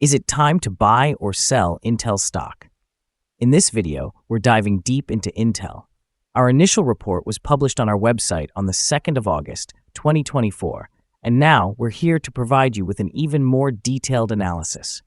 Is it time to buy or sell Intel stock? In this video, we're diving deep into Intel. Our initial report was published on our website on the 2nd of August, 2024, and now we're here to provide you with an even more detailed analysis.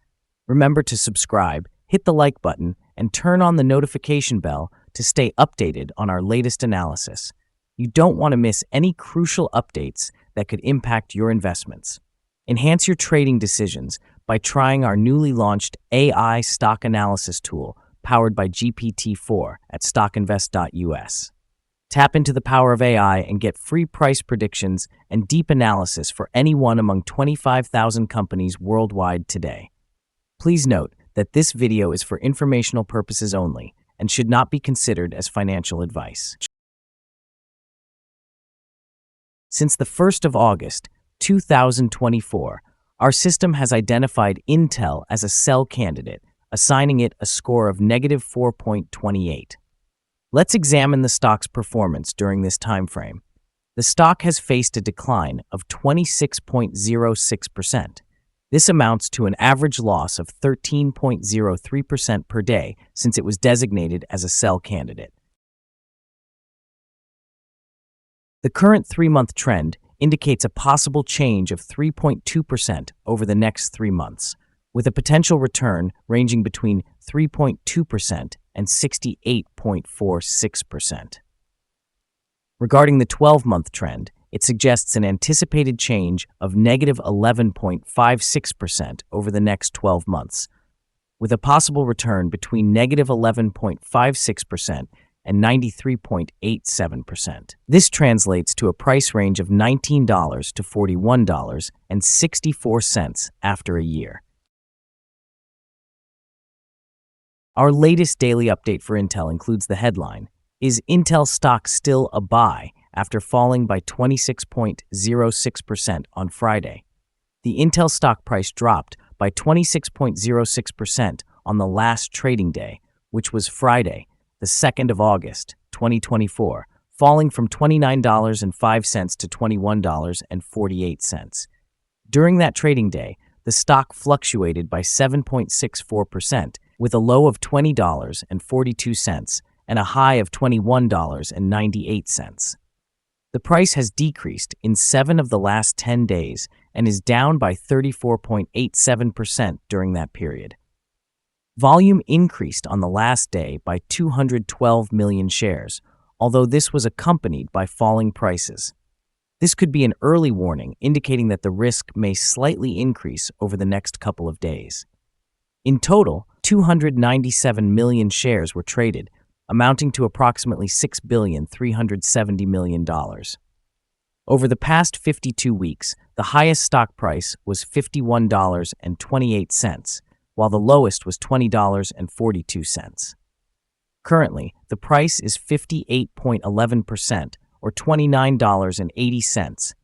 Remember to subscribe, hit the like button, and turn on the notification bell to stay updated on our latest analysis. You don't want to miss any crucial updates that could impact your investments. Enhance your trading decisions by trying our newly launched AI stock analysis tool powered by GPT-4 at StockInvest.us. Tap into the power of AI and get free price predictions and deep analysis for any one among 25,000 companies worldwide today. Please note that this video is for informational purposes only and should not be considered as financial advice. Since the 1st of August, 2024, our system has identified Intel as a sell candidate, assigning it a score of -4.28. Let's examine the stock's performance during this time frame. The stock has faced a decline of 26.06%. This amounts to an average loss of 13.03% per day since it was designated as a sell candidate. The current 3-month trend indicates a possible change of 3.2% over the next 3 months, with a potential return ranging between 3.2% and 68.46%. Regarding the 12-month trend, it suggests an anticipated change of -11.56% over the next 12 months, with a possible return between -11.56% and 93.87%. This translates to a price range of $19 to $41.64 after a year. Our latest daily update for Intel includes the headline, "Is Intel stock still a buy?" after falling by 26.06% on Friday. The Intel stock price dropped by 26.06% on the last trading day, which was Friday, the 2nd of August, 2024, falling from $29.05 to $21.48. During that trading day, the stock fluctuated by 7.64%, with a low of $20.42 and a high of $21.98. The price has decreased in 7 of the last 10 days and is down by 34.87% during that period. Volume increased on the last day by 212 million shares, although this was accompanied by falling prices. This could be an early warning indicating that the risk may slightly increase over the next couple of days. In total, 297 million shares were traded, amounting to approximately $6.37 billion. Over the past 52 weeks, the highest stock price was $51.28, while the lowest was $20.42. Currently, the price is 58.11%, or $29.80,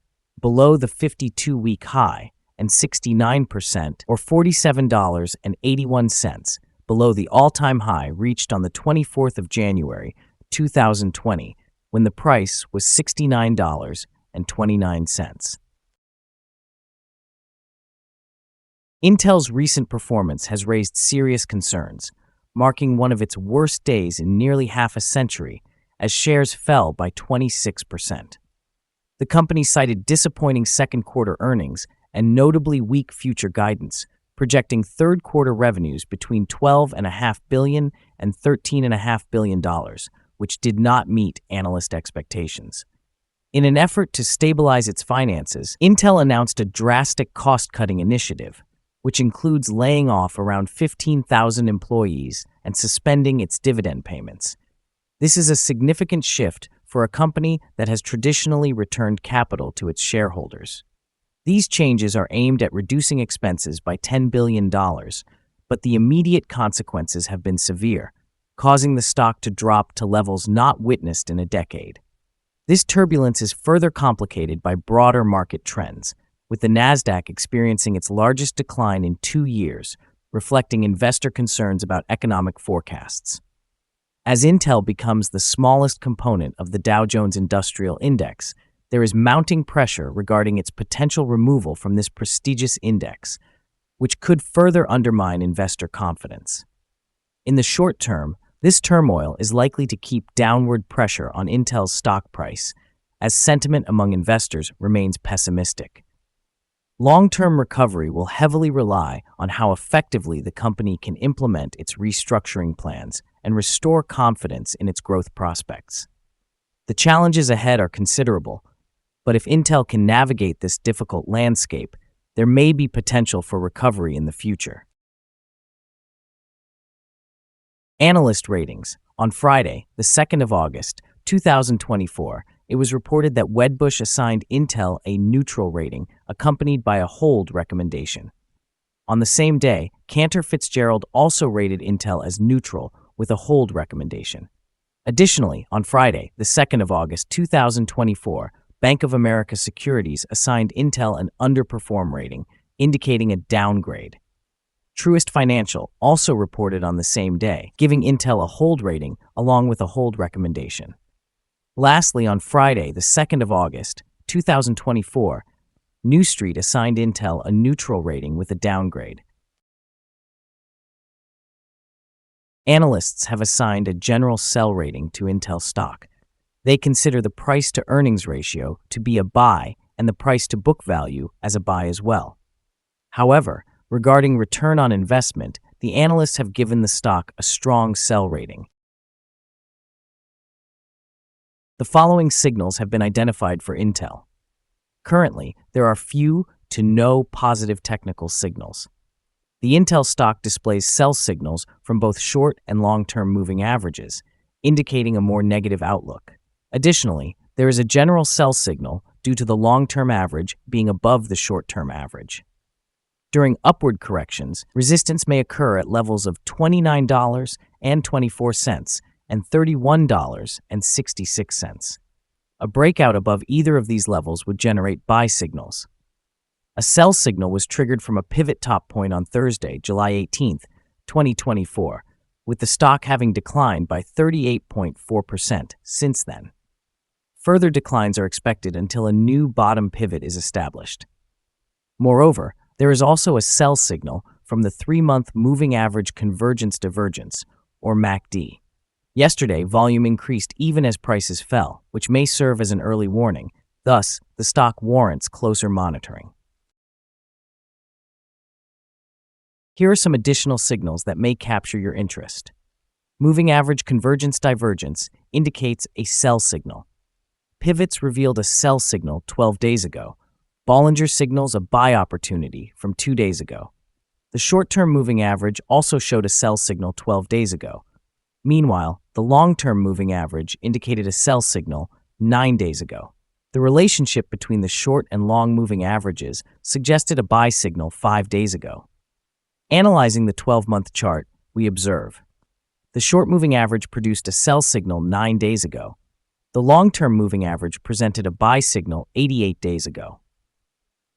below the 52-week high, and 69%, or $47.81, below the all-time high reached on the 24th of January, 2020, when the price was $69.29. Intel's recent performance has raised serious concerns, marking one of its worst days in nearly half a century, as shares fell by 26%. The company cited disappointing second-quarter earnings and notably weak future guidance, projecting third-quarter revenues between $12.5 billion and $13.5 billion, which did not meet analyst expectations. In an effort to stabilize its finances, Intel announced a drastic cost-cutting initiative, which includes laying off around 15,000 employees and suspending its dividend payments. This is a significant shift for a company that has traditionally returned capital to its shareholders. These changes are aimed at reducing expenses by $10 billion, but the immediate consequences have been severe, causing the stock to drop to levels not witnessed in a decade. This turbulence is further complicated by broader market trends, with the Nasdaq experiencing its largest decline in 2 years, reflecting investor concerns about economic forecasts. As Intel becomes the smallest component of the Dow Jones Industrial Index, there is mounting pressure regarding its potential removal from this prestigious index. which could further undermine investor confidence. In the short term, this turmoil is likely to keep downward pressure on Intel's stock price, as sentiment among investors remains pessimistic. Long-term recovery will heavily rely on how effectively the company can implement its restructuring plans and restore confidence in its growth prospects. The challenges ahead are considerable, but if Intel can navigate this difficult landscape, there may be potential for recovery in the future. Analyst Ratings. On Friday, the 2nd of August, 2024, it was reported that Wedbush assigned Intel a neutral rating, accompanied by a hold recommendation. On the same day, Cantor Fitzgerald also rated Intel as neutral with a hold recommendation. Additionally, on Friday, the 2nd of August 2024, Bank of America Securities assigned Intel an underperform rating, indicating a downgrade. Truist Financial also reported on the same day, giving Intel a hold rating along with a hold recommendation. Lastly, on Friday, the 2nd of August 2024, New Street assigned Intel a neutral rating with a downgrade. Analysts have assigned a general sell rating to Intel stock. They consider the price-to-earnings ratio to be a buy and the price-to-book value as a buy as well. However, regarding return on investment, the analysts have given the stock a strong sell rating. The following signals have been identified for Intel. Currently, there are few to no positive technical signals. The Intel stock displays sell signals from both short and long-term moving averages, indicating a more negative outlook. Additionally, there is a general sell signal due to the long-term average being above the short-term average. During upward corrections, resistance may occur at levels of $29.24 and $31.66. A breakout above either of these levels would generate buy signals. A sell signal was triggered from a pivot top point on Thursday, July 18, 2024, with the stock having declined by 38.4% since then. Further declines are expected until a new bottom pivot is established. Moreover, there is also a sell signal from the 3-month moving average convergence divergence, or MACD. Yesterday, volume increased even as prices fell, which may serve as an early warning. Thus, the stock warrants closer monitoring. Here are some additional signals that may capture your interest. Moving average convergence divergence indicates a sell signal. Pivots revealed a sell signal 12 days ago. Bollinger signals a buy opportunity from 2 days ago. The short-term moving average also showed a sell signal 12 days ago. Meanwhile, the long-term moving average indicated a sell signal 9 days ago. The relationship between the short and long moving averages suggested a buy signal 5 days ago. Analyzing the 12-month chart, we observe the short moving average produced a sell signal 9 days ago. The long-term moving average presented a buy signal 88 days ago.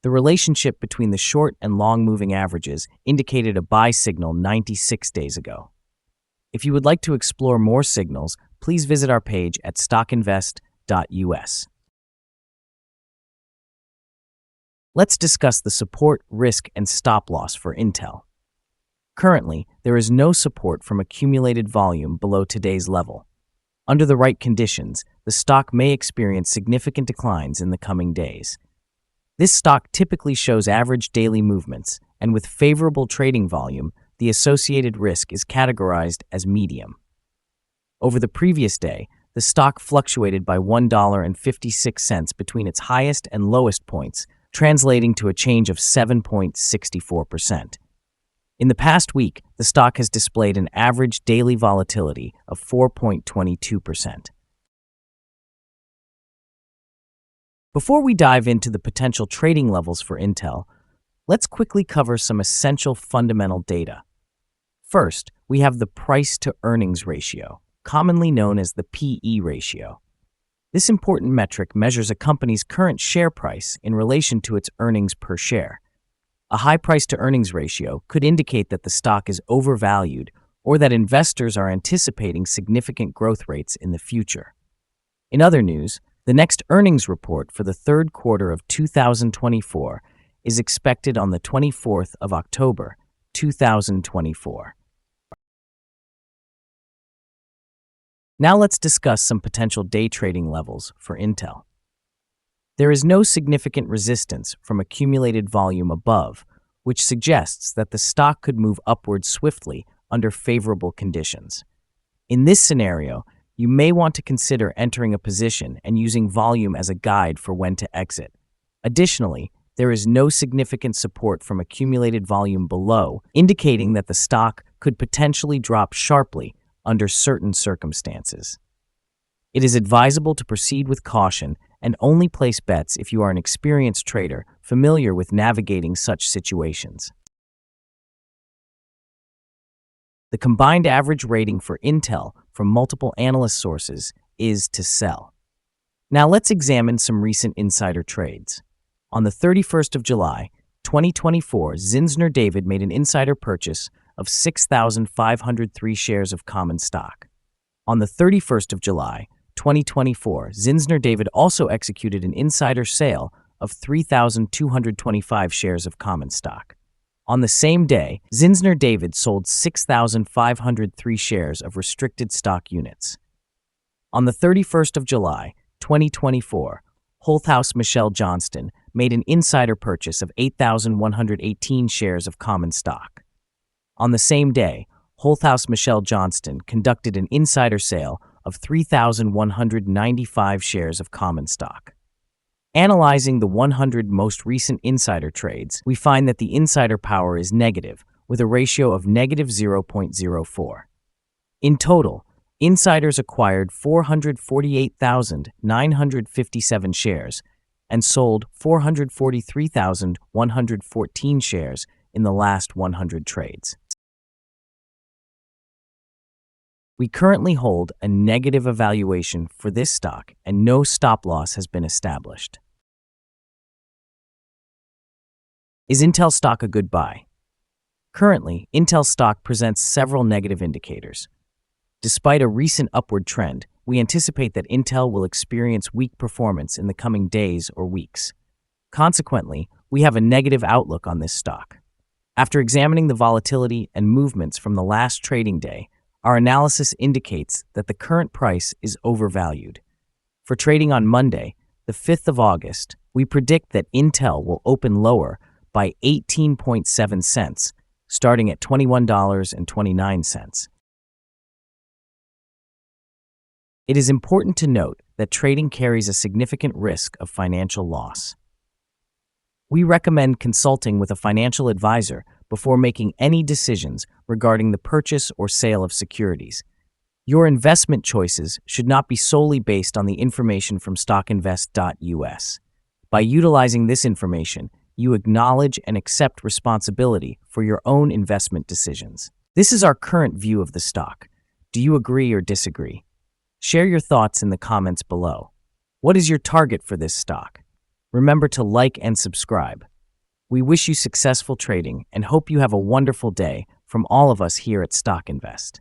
The relationship between the short and long moving averages indicated a buy signal 96 days ago. If you would like to explore more signals, please visit our page at StockInvest.us. Let's discuss the support, risk, and stop loss for Intel. Currently, there is no support from accumulated volume below today's level. Under the right conditions, the stock may experience significant declines in the coming days. This stock typically shows average daily movements, and with favorable trading volume, the associated risk is categorized as medium. Over the previous day, the stock fluctuated by $1.56 between its highest and lowest points, translating to a change of 7.64%. In the past week, the stock has displayed an average daily volatility of 4.22%. Before we dive into the potential trading levels for Intel, let's quickly cover some essential fundamental data. First, we have the price-to-earnings ratio, commonly known as the PE ratio. This important metric measures a company's current share price in relation to its earnings per share. A high price-to-earnings ratio could indicate that the stock is overvalued or that investors are anticipating significant growth rates in the future. In other news, the next earnings report for the third quarter of 2024 is expected on the 24th of October, 2024. Now let's discuss some potential day trading levels for Intel. There is no significant resistance from accumulated volume above, which suggests that the stock could move upward swiftly under favorable conditions. In this scenario, you may want to consider entering a position and using volume as a guide for when to exit. Additionally, there is no significant support from accumulated volume below, indicating that the stock could potentially drop sharply under certain circumstances. It is advisable to proceed with caution and only place bets if you are an experienced trader familiar with navigating such situations. The combined average rating for Intel from multiple analyst sources is to sell. Now let's examine some recent insider trades. On the 31st of July, 2024, Zinsner David made an insider purchase of 6,503 shares of common stock. On the 31st of July, 2024, Zinsner David also executed an insider sale of 3,225 shares of common stock. On the same day, Zinsner David sold 6,503 shares of restricted stock units. On the 31st of July, 2024, Holthouse Michelle Johnston made an insider purchase of 8,118 shares of common stock. On the same day, Holthouse Michelle Johnston conducted an insider sale of 3,195 shares of common stock. Analyzing the 100 most recent insider trades, we find that the insider power is negative, with a ratio of negative 0.04. In total, insiders acquired 448,957 shares and sold 443,114 shares in the last 100 trades. We currently hold a negative evaluation for this stock and no stop loss has been established. Is Intel stock a good buy? Currently, Intel stock presents several negative indicators. Despite a recent upward trend, we anticipate that Intel will experience weak performance in the coming days or weeks. Consequently, we have a negative outlook on this stock. After examining the volatility and movements from the last trading day, our analysis indicates that the current price is overvalued. For trading on Monday, the 5th of August, we predict that Intel will open lower by 18.7 cents, starting at $21.29. It is important to note that trading carries a significant risk of financial loss. We recommend consulting with a financial advisor before making any decisions regarding the purchase or sale of securities. Your investment choices should not be solely based on the information from StockInvest.us. By utilizing this information, you acknowledge and accept responsibility for your own investment decisions. This is our current view of the stock. Do you agree or disagree? Share your thoughts in the comments below. What is your target for this stock? Remember to like and subscribe. We wish you successful trading and hope you have a wonderful day from all of us here at Stock Invest.